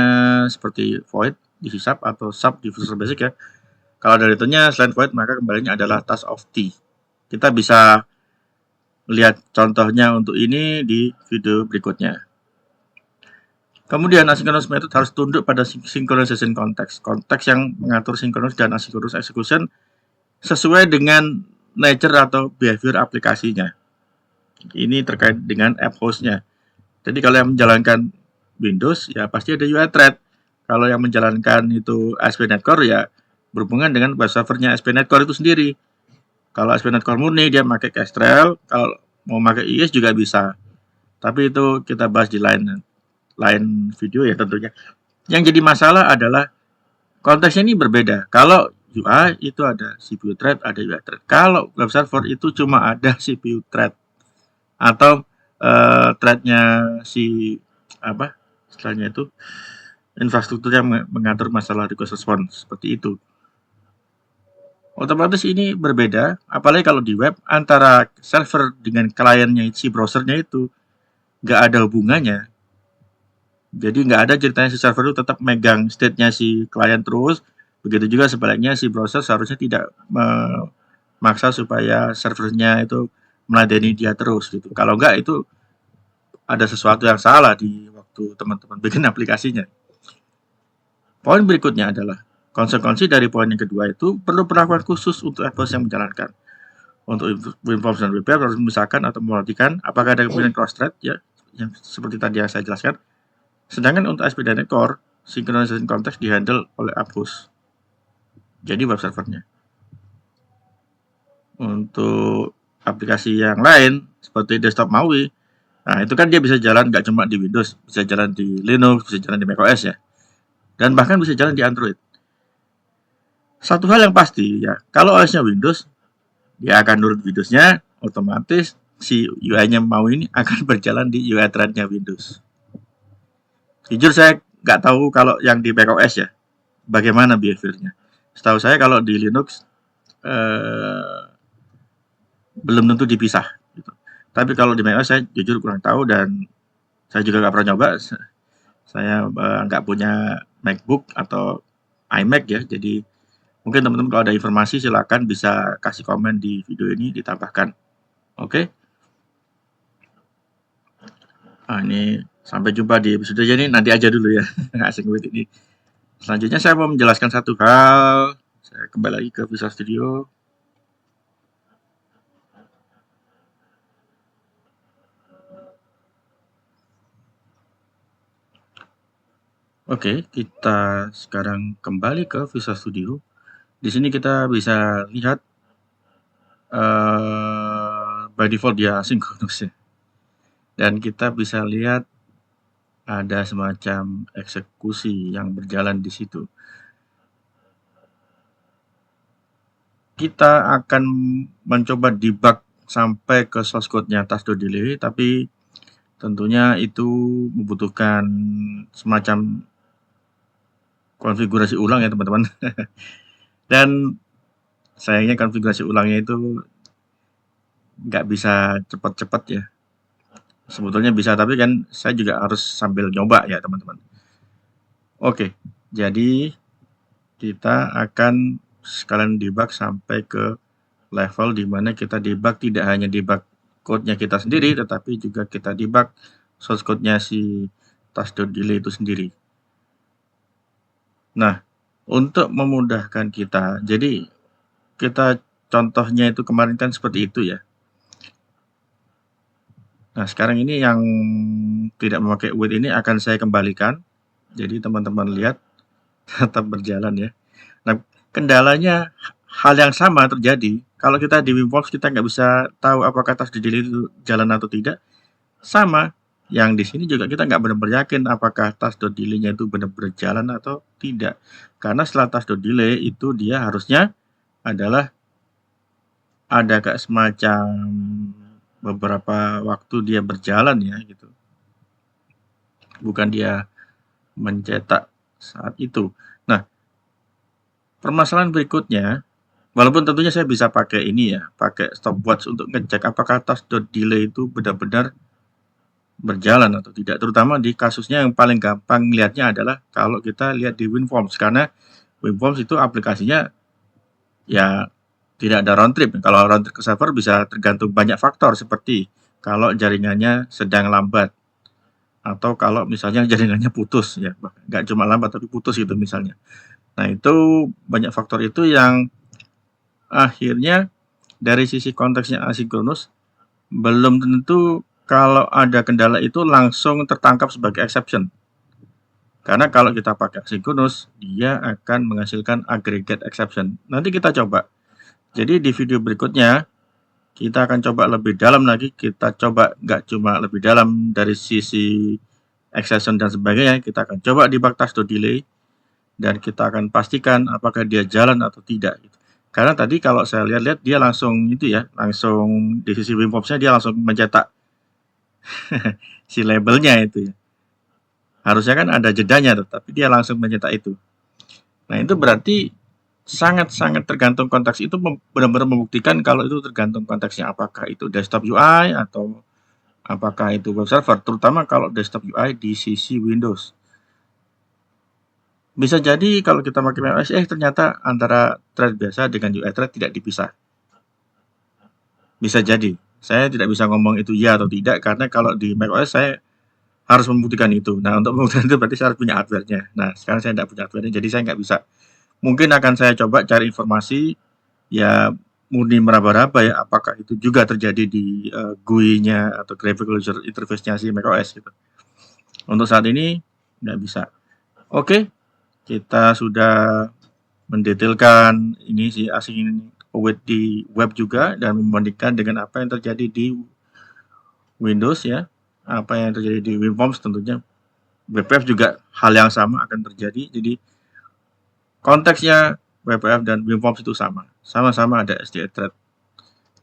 seperti void di sub atau sub di Visual Basic ya. Kalau ada returnnya selain void, maka kembalinya adalah task of T. Kita bisa lihat contohnya untuk ini di video berikutnya. Kemudian asynchronous method harus tunduk pada synchronization context. Konteks yang mengatur synchronous dan asynchronous execution sesuai dengan nature atau behavior aplikasinya. Ini terkait dengan app hostnya. Jadi kalau yang menjalankan Windows, ya pasti ada UI thread. Kalau yang menjalankan itu ASP.NET Core, ya berhubungan dengan web servernya ASP.NET Core itu sendiri. Kalau ASP.NET Core murni, dia pakai Kestrel. Kalau mau pakai IIS juga bisa. Tapi itu kita bahas di lain video ya tentunya. Yang jadi masalah adalah konteksnya ini berbeda. Kalau UI itu ada CPU thread, ada UI thread. Kalau web server itu cuma ada CPU thread atau threadnya si apa istilahnya itu infrastruktur yang mengatur masalah request response seperti itu. Otomatis ini berbeda, apalagi kalau di web antara server dengan kliennya si browsernya itu nggak ada hubungannya. Jadi nggak ada ceritanya si server itu tetap megang state-nya si klien terus. Begitu juga sebaliknya si browser seharusnya tidak memaksa supaya servernya itu meladeni dia terus gitu. Kalau enggak itu ada sesuatu yang salah di waktu teman-teman bikin aplikasinya. Poin berikutnya adalah konsekuensi dari poin yang kedua itu perlu perlakuan khusus untuk apps yang menjalankan. Untuk WinForms dan WebApp harus memisahkan atau memperhatikan apakah ada kemungkinan cross-thread ya, yang seperti tadi yang saya jelaskan. Sedangkan untuk ASP.NET Core, synchronization context dihandle oleh app host. Jadi web servernya. Untuk aplikasi yang lain seperti desktop MAUI, nah itu kan dia bisa jalan nggak cuma di Windows, bisa jalan di Linux, bisa jalan di macOS ya, dan bahkan bisa jalan di Android. Satu hal yang pasti ya, kalau OS-nya Windows, dia akan nurut Windows-nya, otomatis si UI-nya MAUI ini akan berjalan di UI thread-nya Windows. Jujur saya nggak tahu kalau yang di macOS ya, bagaimana behavior-nya. Setahu saya kalau di Linux belum tentu dipisah gitu. Tapi kalau di macOS saya jujur kurang tahu dan saya juga nggak pernah nyoba. Saya nggak punya MacBook atau iMac ya, jadi mungkin teman-teman kalau ada informasi silakan bisa kasih komen di video ini ditambahkan. Oke. Nah, ini sampai jumpa di episode ini, nanti aja dulu ya. Asik banget ini. Selanjutnya saya mau menjelaskan satu hal. Saya kembali lagi ke Visual Studio. Oke, kita sekarang kembali ke Visual Studio. Di sini kita bisa lihat by default dia asynchronous ya. Dan kita bisa lihat ada semacam eksekusi yang berjalan di situ. Kita akan mencoba debug sampai ke source code-nya task.delay, tapi tentunya itu membutuhkan semacam konfigurasi ulang ya teman-teman. Dan sayangnya konfigurasi ulangnya itu nggak bisa cepat-cepat ya. Sebetulnya bisa, tapi kan saya juga harus sambil nyoba ya teman-teman. Oke, jadi kita akan sekalian debug sampai ke level di mana kita debug tidak hanya debug code-nya kita sendiri, tetapi juga kita debug source code-nya si task.delay itu sendiri. Nah, untuk memudahkan kita, jadi kita contohnya itu kemarin kan seperti itu ya. Nah, sekarang ini yang tidak memakai wait ini akan saya kembalikan. Jadi teman-teman lihat tetap berjalan ya. Nah, kendalanya hal yang sama terjadi. Kalau kita di WinForms kita nggak bisa tahu apakah task.delay itu jalan atau tidak. Sama, yang di sini juga kita nggak benar-benar yakin apakah task.delay-nya itu benar-benar jalan atau tidak. Karena setelah task.delay itu dia harusnya adalah ada kayak semacam beberapa waktu dia berjalan ya gitu. Bukan dia mencetak saat itu. Nah, permasalahan berikutnya, walaupun tentunya saya bisa pakai ini ya, pakai stopwatch untuk ngecek apakah task.delay itu benar-benar berjalan atau tidak, terutama di kasusnya yang paling gampang lihatnya adalah kalau kita lihat di WinForms, karena WinForms itu aplikasinya ya tidak ada round trip. Kalau round trip ke server bisa tergantung banyak faktor, seperti kalau jaringannya sedang lambat, atau kalau misalnya jaringannya putus ya, nggak cuma lambat tapi putus gitu misalnya. Nah, itu banyak faktor itu yang akhirnya dari sisi konteksnya asinkronus, belum tentu kalau ada kendala itu langsung tertangkap sebagai exception. Karena kalau kita pakai asinkronus, dia akan menghasilkan aggregate exception. Nanti kita coba. Jadi di video berikutnya, kita akan coba lebih dalam lagi. Kita coba nggak cuma lebih dalam dari sisi exception dan sebagainya, kita akan coba di delay, dan kita akan pastikan apakah dia jalan atau tidak. Karena tadi kalau saya lihat-lihat dia langsung itu ya, langsung di sisi WinForms-nya dia langsung mencetak si labelnya itu ya. Harusnya kan ada jedanya tuh, tapi dia langsung mencetak itu. Nah, itu berarti sangat-sangat tergantung konteks. Itu benar-benar membuktikan kalau itu tergantung konteksnya, apakah itu desktop UI atau apakah itu web server, terutama kalau desktop UI di sisi Windows. Bisa jadi kalau kita pakai macOS, ternyata antara thread biasa dengan UI thread tidak dipisah. Bisa jadi. Saya tidak bisa ngomong itu ya atau tidak, karena kalau di macOS saya harus membuktikan itu. Nah, untuk membuktikan itu berarti saya harus punya hardware-nya. Nah, sekarang saya tidak punya hardware-nya, jadi saya nggak bisa. Mungkin akan saya coba cari informasi, ya murni meraba-raba ya, apakah itu juga terjadi di GUI-nya atau Graphical User Interface-nya si macOS gitu. Untuk saat ini, nggak bisa. Oke, kita sudah mendetailkan ini si async await di web juga, dan membandingkan dengan apa yang terjadi di Windows ya, apa yang terjadi di WinForms tentunya. WPF juga hal yang sama akan terjadi. Jadi konteksnya WPF dan WinForms itu sama-sama ada SDA thread,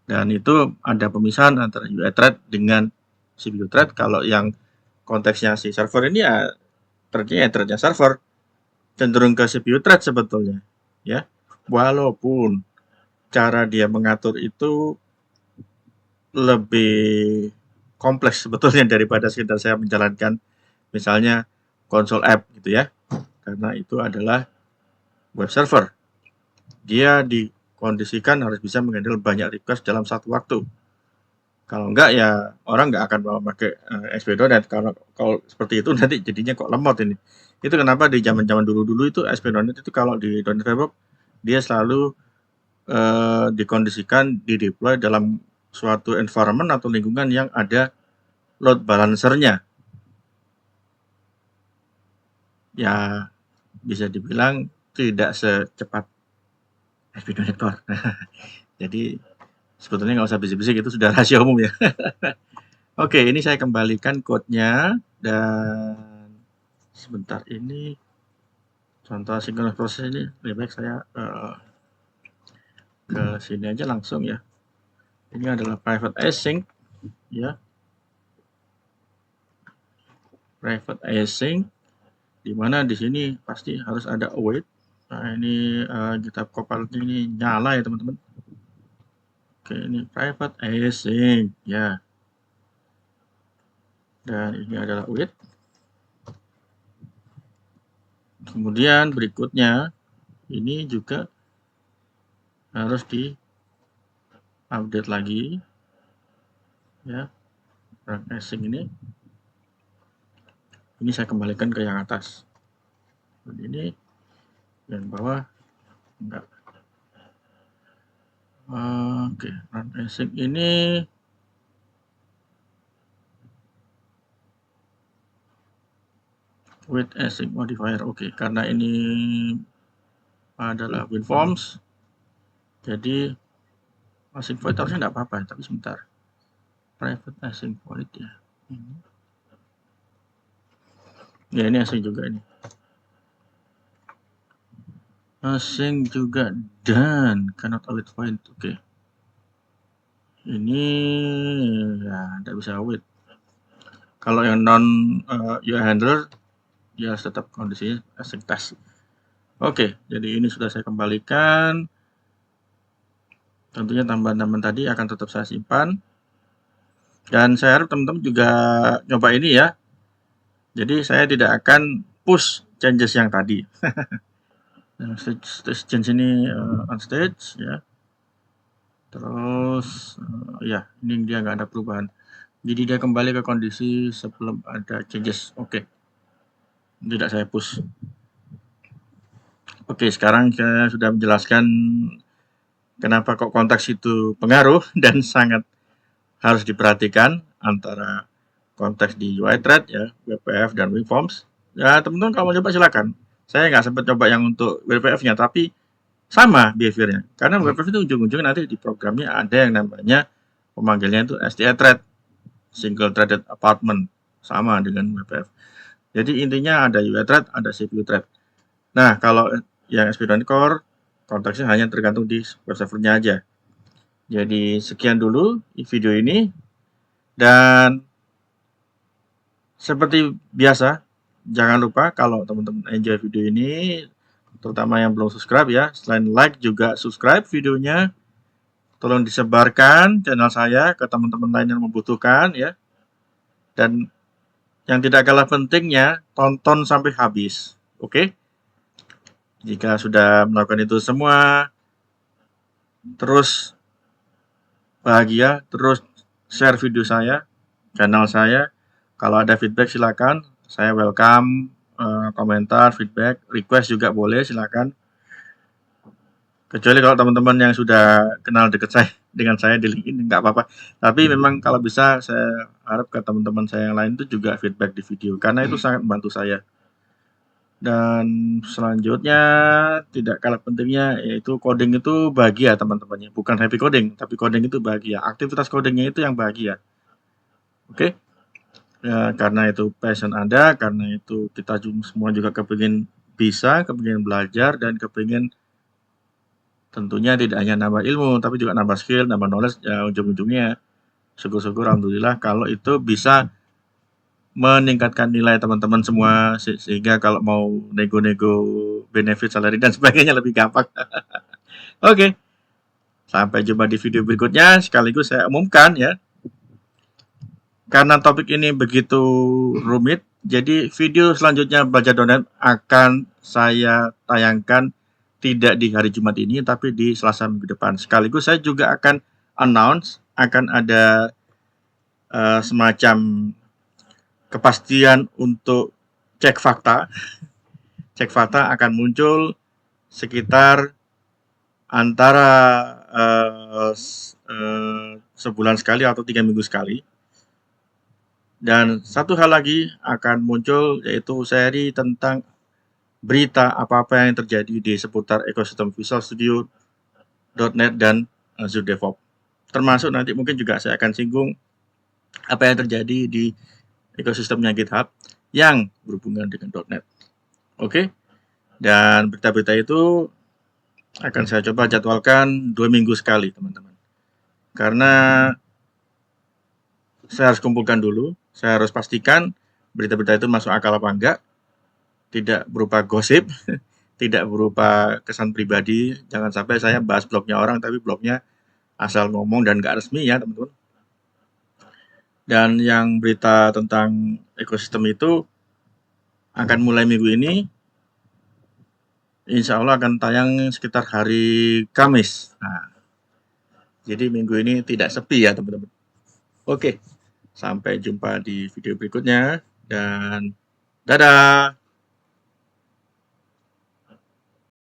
dan itu ada pemisahan antara UI thread dengan CPU thread. Kalau yang konteksnya si server ini ya threadnya server, cenderung ke CPU thread sebetulnya ya, walaupun cara dia mengatur itu lebih kompleks sebetulnya daripada sekedar saya menjalankan misalnya konsol app gitu ya, karena itu adalah web server. Dia dikondisikan harus bisa menghandle banyak request dalam satu waktu. Kalau enggak ya orang nggak akan mau pakai ASP.NET. Kalau seperti itu nanti jadinya kok lemot ini. Itu kenapa di zaman-zaman dulu-dulu itu ASP.NET itu kalau di .NET Framework dia selalu dikondisikan, dideploy dalam suatu environment atau lingkungan yang ada load balancer-nya. Ya bisa dibilang tidak secepat ASP.NET Core. Jadi sebetulnya nggak usah bisik-bisik, itu sudah rahasia umum ya. Oke, ini saya kembalikan code-nya, dan sebentar ini contoh asynchronous proses ini lebih baik saya ke sini aja langsung ya. Ini adalah private async ya, private async, di mana di sini pasti harus ada await. Nah, ini GitHub Copilot ini nyala ya teman-teman. Oke, ini private async ya, dan ini adalah await. Kemudian berikutnya ini juga harus di update lagi ya, run async ini saya kembalikan ke yang atas. Ini yang bawah enggak. Oke, run async ini with async modifier. Oke, karena ini adalah WinForms, jadi async void harusnya enggak apa-apa, tapi sebentar. Private async void ya. Ya, ini async juga ini. Async juga dan cannot await void. Oke. Ini ya tidak bisa await. Kalau yang non UI handler dia harus tetap kondisinya async task. Oke, jadi ini sudah saya kembalikan. Tentunya tambahan-tambahan tadi akan tetap saya simpan. Dan saya harap teman-teman juga nyoba ini ya. Jadi saya tidak akan push changes yang tadi. Stage change ini on stage ya. Terus ya ini dia nggak ada perubahan. Jadi dia kembali ke kondisi sebelum ada changes. Oke, tidak saya push. Oke, sekarang saya sudah menjelaskan kenapa kok konteks itu pengaruh dan sangat harus diperhatikan antara konteks di UI thread ya, WPF dan WinForms. Ya teman-teman kalau mau coba silakan. Saya nggak sempat coba yang untuk WPF-nya, tapi sama behavior-nya. Karena WPF itu ujung-ujungnya nanti di programnya ada yang namanya pemanggilnya itu STA thread, single threaded apartment, sama dengan WPF. Jadi intinya ada UI thread, ada CPU thread. Nah kalau yang SP.NET Core konteksnya hanya tergantung di web servernya aja. Jadi sekian dulu video ini, dan seperti biasa jangan lupa kalau teman-teman enjoy video ini, terutama yang belum subscribe ya, selain like juga subscribe videonya. Tolong disebarkan channel saya ke teman-teman lain yang membutuhkan ya. Dan yang tidak kalah pentingnya, tonton sampai habis. Oke? Jika sudah melakukan itu semua, terus bahagia, terus share video saya, channel saya. Kalau ada feedback silakan, saya welcome komentar, feedback, request juga boleh, silakan. Kecuali kalau teman-teman yang sudah kenal dekat saya dengan saya di LinkedIn nggak apa-apa. Tapi memang kalau bisa saya harap ke teman-teman saya yang lain itu juga feedback di video, karena itu sangat membantu saya. Dan selanjutnya tidak kalah pentingnya yaitu coding itu bahagia teman-temannya, bukan happy coding, tapi coding itu bahagia. Aktivitas codingnya itu yang bahagia. Oke? Ya, karena itu passion Anda, karena itu kita semua juga kepingin bisa, kepingin belajar, dan kepingin tentunya tidak hanya nambah ilmu, tapi juga nambah skill, nambah knowledge. Ya ujung-ujungnya syukur-syukur alhamdulillah kalau itu bisa meningkatkan nilai teman-teman semua, sehingga kalau mau nego-nego benefit salary dan sebagainya lebih gampang. Oke, sampai jumpa di video berikutnya. Sekaligus saya umumkan ya, karena topik ini begitu rumit, jadi video selanjutnya Belajar.net akan saya tayangkan tidak di hari Jumat ini, tapi di Selasa minggu depan. Sekaligus saya juga akan announce akan ada semacam kepastian untuk cek fakta. Cek fakta akan muncul sekitar antara sebulan sekali atau 3 minggu sekali. Dan satu hal lagi akan muncul, yaitu seri tentang berita apa-apa yang terjadi di seputar ekosistem Visual Studio, .NET, dan Azure DevOps. Termasuk nanti mungkin juga saya akan singgung apa yang terjadi di ekosistemnya GitHub yang berhubungan dengan .NET. Oke, dan berita-berita itu akan saya coba jadwalkan 2 minggu sekali, teman-teman. Karena saya harus kumpulkan dulu, saya harus pastikan berita-berita itu masuk akal apa enggak, tidak berupa gosip, tidak berupa kesan pribadi. Jangan sampai saya bahas blognya orang, tapi blognya asal ngomong dan nggak resmi ya, teman-teman. Dan yang berita tentang ekosistem itu akan mulai minggu ini. Insya Allah akan tayang sekitar hari Kamis. Nah, jadi minggu ini tidak sepi ya, teman-teman. Oke, sampai jumpa di video berikutnya, dan dadah!